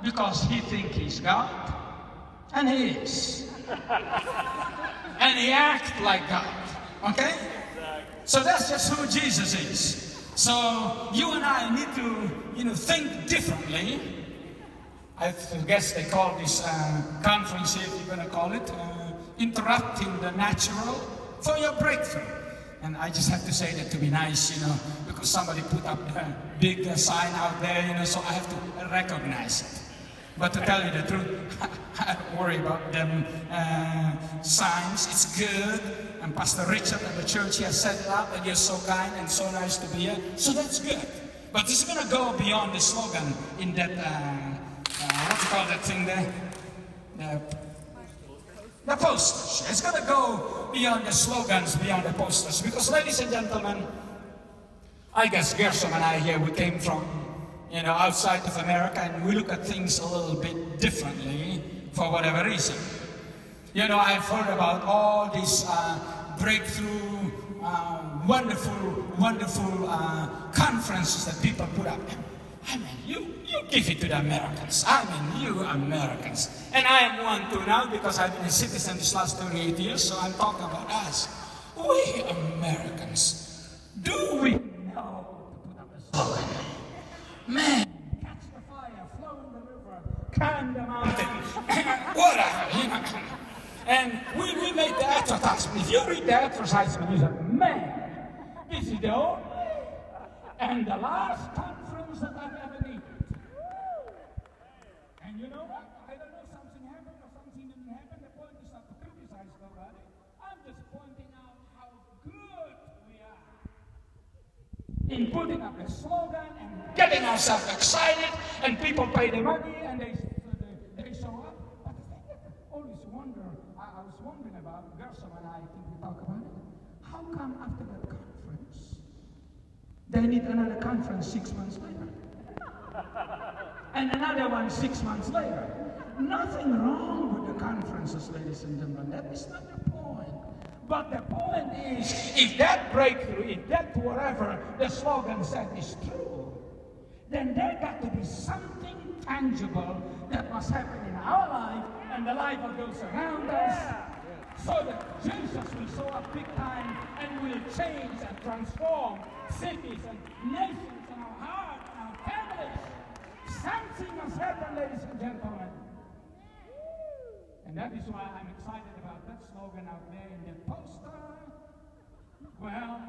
because he thinks he's God, and he is. And he acts like God, okay? So that's just who Jesus is. So you and I need to, think differently. I guess they call this conference, if you're going to call it, interrupting the natural for your breakthrough. And I just have to say that to be nice, because somebody put up a big sign out there, so I have to recognize it. But to tell you the truth, I don't worry about them signs. It's good. And Pastor Richard at the church, he has set it up, and you're so kind and so nice to be here. So that's good. But it's going to go beyond the slogan in that, what do you call that thing there? The posters. It's going to go beyond the slogans, beyond the posters. Because, ladies and gentlemen, I guess Gershom and I here, we came from, outside of America, and we look at things a little bit differently for whatever reason. I've heard about all these breakthrough, wonderful conferences that people put up. I mean, you give it to the Americans. I mean, you Americans. And I am one too now, because I've been a citizen this last 38 years, so I'm talking about us. We Americans, do we know to put up a slogan? Man, catch the fire, flow in the river, climb the mountain, whatever, And we made the advertisement. If you read the advertisement, you say, man, this is the only and the last conference that I've ever needed. And you know what? I don't know, something happened or something didn't happen. The point is not to criticize nobody. I'm just pointing out how good we are in putting up a slogan and getting ourselves excited, and people pay the money and they show up. But the thing that I always wonder, I was wondering about, Gershom and I think we talk about it, how come after that conference, they need another conference 6 months later? And another one 6 months later. Nothing wrong with the conferences, ladies and gentlemen. That is not the point. But the point is, if that breakthrough, if that whatever the slogan said is true, then there got to be something tangible that must happen in our life and the life of those around us, so that Jesus will show up big time and will change and transform cities and nations and our hearts and our families. Something must happen, ladies and gentlemen. And that is why I'm excited about that slogan out there in the poster. Well,